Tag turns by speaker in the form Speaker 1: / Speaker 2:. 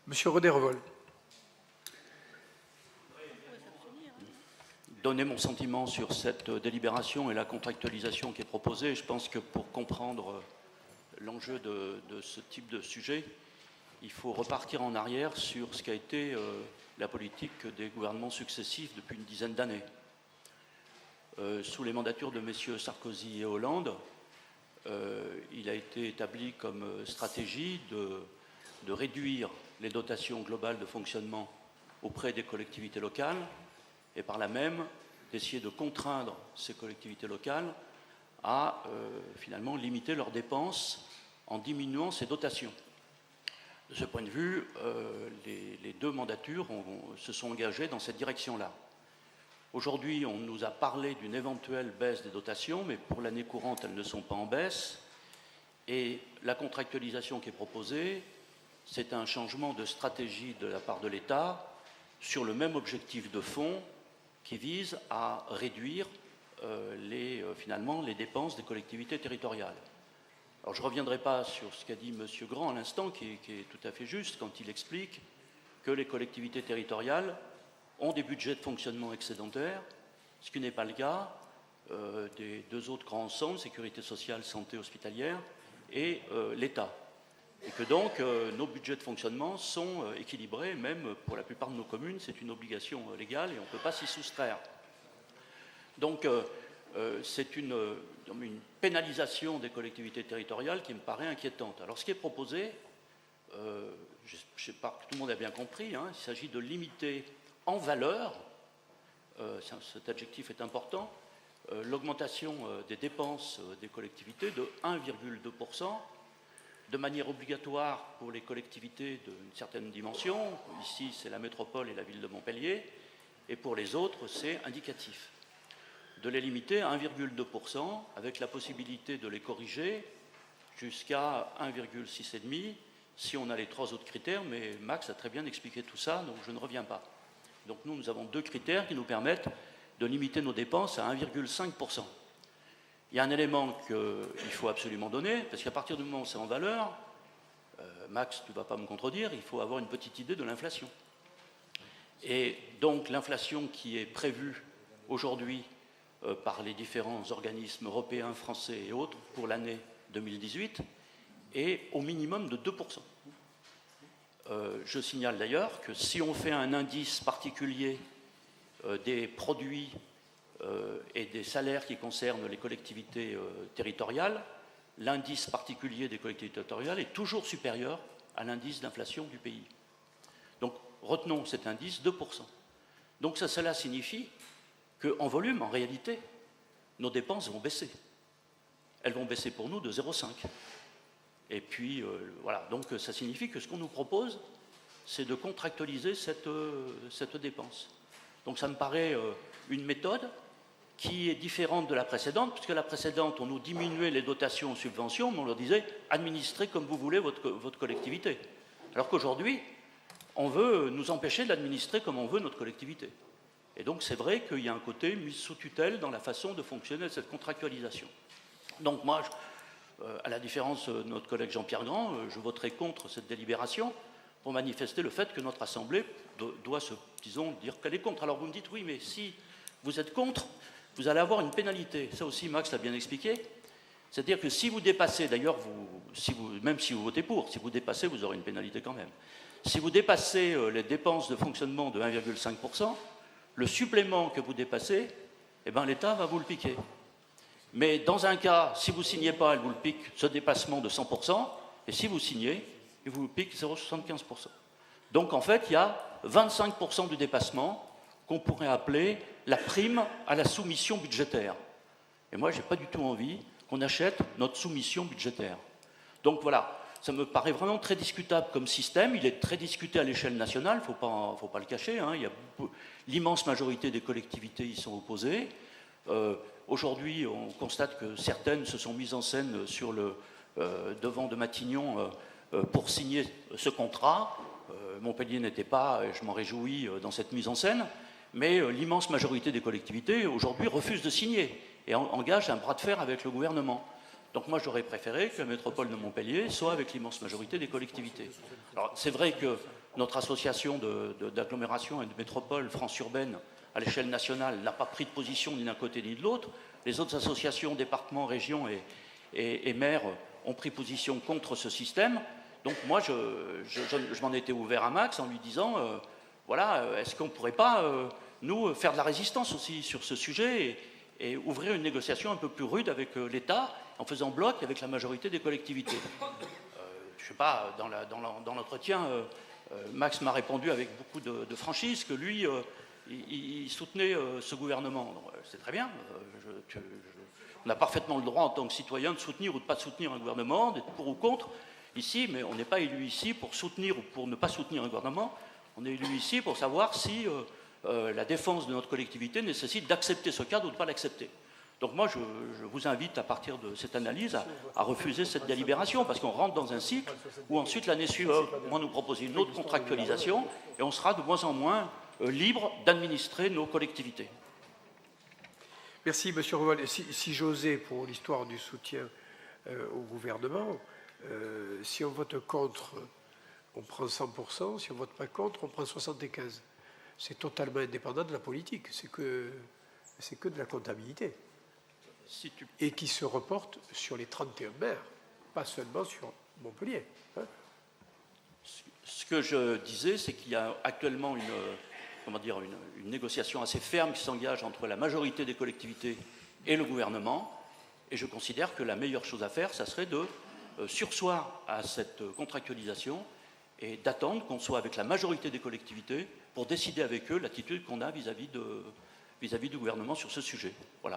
Speaker 1: Monsieur Rodet-Revol.
Speaker 2: Donner mon sentiment sur cette délibération et la contractualisation qui est proposée. Je pense que pour comprendre l'enjeu de ce type de sujet, il faut repartir en arrière sur ce qu'a été la politique des gouvernements successifs depuis une dizaine d'années. Sous les mandatures de messieurs Sarkozy et Hollande, il a été établi comme stratégie de réduire les dotations globales de fonctionnement auprès des collectivités locales et par là même d'essayer de contraindre ces collectivités locales à finalement limiter leurs dépenses en diminuant ces dotations. De ce point de vue, les deux mandatures se sont engagées dans cette direction-là. Aujourd'hui, on nous a parlé d'une éventuelle baisse des dotations, mais pour l'année courante, elles ne sont pas en baisse. Et la contractualisation qui est proposée, c'est un changement de stratégie de la part de l'État sur le même objectif de fond qui vise à réduire finalement les dépenses des collectivités territoriales. Alors je ne reviendrai pas sur ce qu'a dit M. Grand à l'instant, qui est tout à fait juste, quand il explique que les collectivités territoriales ont des budgets de fonctionnement excédentaires, ce qui n'est pas le cas des deux autres grands ensembles, sécurité sociale, santé hospitalière, et l'État. Et que donc nos budgets de fonctionnement sont équilibrés, même pour la plupart de nos communes, c'est une obligation légale et on ne peut pas s'y soustraire. Donc c'est une pénalisation des collectivités territoriales qui me paraît inquiétante. Alors ce qui est proposé, je ne sais pas que tout le monde a bien compris, hein, il s'agit de limiter en valeur, cet adjectif est important, l'augmentation des dépenses des collectivités de 1,2%, de manière obligatoire pour les collectivités d'une certaine dimension. Ici, c'est la métropole et la ville de Montpellier, et pour les autres, c'est indicatif. De les limiter à 1,2% avec la possibilité de les corriger jusqu'à 1,6,5 si on a les trois autres critères, mais Max a très bien expliqué tout ça, donc je ne reviens pas. Donc nous avons deux critères qui nous permettent de limiter nos dépenses à 1,5%. Il y a un élément qu'il faut absolument donner, parce qu'à partir du moment où c'est en valeur, Max, tu ne vas pas me contredire, il faut avoir une petite idée de l'inflation. Et donc l'inflation qui est prévue aujourd'hui par les différents organismes européens, français et autres pour l'année 2018 est au minimum de 2%. Je signale d'ailleurs que si on fait un indice particulier des produits et des salaires qui concernent les collectivités territoriales, l'indice particulier des collectivités territoriales est toujours supérieur à l'indice d'inflation du pays. Donc retenons cet indice, 2%. Donc cela signifie qu'en volume, en réalité, nos dépenses vont baisser. Elles vont baisser pour nous de 0,5. Et puis, voilà, donc ça signifie que ce qu'on nous propose, c'est de contractualiser cette dépense. Donc ça me paraît une méthode qui est différente de la précédente, puisque la précédente, on nous diminuait les dotations aux subventions, mais on leur disait « administrez comme vous voulez votre collectivité ». Alors qu'aujourd'hui, on veut nous empêcher d'administrer comme on veut notre collectivité. Et donc c'est vrai qu'il y a un côté mis sous tutelle dans la façon de fonctionner de cette contractualisation. Donc moi, à la différence de notre collègue Jean-Pierre Grand, je voterai contre cette délibération pour manifester le fait que notre Assemblée doit dire qu'elle est contre. Alors vous me dites, oui, mais si vous êtes contre, vous allez avoir une pénalité. Ça aussi, Max l'a bien expliqué. C'est-à-dire que si vous dépassez, d'ailleurs, même si vous votez pour, si vous dépassez, vous aurez une pénalité quand même. Si vous dépassez les dépenses de fonctionnement de 1,5%, le supplément que vous dépassez, eh ben, l'État va vous le piquer. Mais dans un cas, si vous ne signez pas, elle vous le pique ce dépassement de 100%, et si vous signez, il vous le pique 0,75%. Donc en fait, il y a 25% du dépassement qu'on pourrait appeler la prime à la soumission budgétaire. Et moi, je n'ai pas du tout envie qu'on achète notre soumission budgétaire. Donc voilà, ça me paraît vraiment très discutable comme système. Il est très discuté à l'échelle nationale, il ne faut pas le cacher. Hein. L'immense majorité des collectivités y sont opposées. Aujourd'hui, on constate que certaines se sont mises en scène sur le devant de Matignon pour signer ce contrat. Montpellier n'était pas, et je m'en réjouis, dans cette mise en scène, mais l'immense majorité des collectivités, aujourd'hui, refusent de signer et engagent un bras de fer avec le gouvernement. Donc moi, j'aurais préféré que la métropole de Montpellier soit avec l'immense majorité des collectivités. Alors, c'est vrai que notre association d'agglomération et de métropole France Urbaine à l'échelle nationale n'a pas pris de position ni d'un côté ni de l'autre. Les autres associations, départements, régions et maires ont pris position contre ce système. Donc moi, je m'en étais ouvert à Max en lui disant, voilà, est-ce qu'on ne pourrait pas, nous, faire de la résistance aussi sur ce sujet et ouvrir une négociation un peu plus rude avec l'État en faisant bloc avec la majorité des collectivités. Je ne sais pas, dans l'entretien, Max m'a répondu avec beaucoup de franchise que lui, il soutenait ce gouvernement. C'est très bien. On a parfaitement le droit en tant que citoyen de soutenir ou de ne pas soutenir un gouvernement, d'être pour ou contre ici, mais on n'est pas élu ici pour soutenir ou pour ne pas soutenir un gouvernement. On est élu ici pour savoir si la défense de notre collectivité nécessite d'accepter ce cadre ou de ne pas l'accepter. Donc moi, je vous invite à partir de cette analyse à refuser cette délibération, parce qu'on rentre dans un cycle où ensuite l'année suivante, on va nous proposer une autre contractualisation et on sera de moins en moins libre d'administrer nos collectivités.
Speaker 1: Merci, M. Reval. Si j'osais, pour l'histoire du soutien au gouvernement, si on vote contre, on prend 100%, si on ne vote pas contre, on prend 75%. C'est totalement indépendant de la politique, c'est que de la comptabilité. Et qui se reporte sur les 31 maires, pas seulement sur Montpellier. Hein.
Speaker 2: Ce que je disais, c'est qu'il y a actuellement une négociation assez ferme qui s'engage entre la majorité des collectivités et le gouvernement, et je considère que la meilleure chose à faire, ça serait de surseoir à cette contractualisation et d'attendre qu'on soit avec la majorité des collectivités pour décider avec eux l'attitude qu'on a vis-à-vis du gouvernement sur ce sujet. Voilà.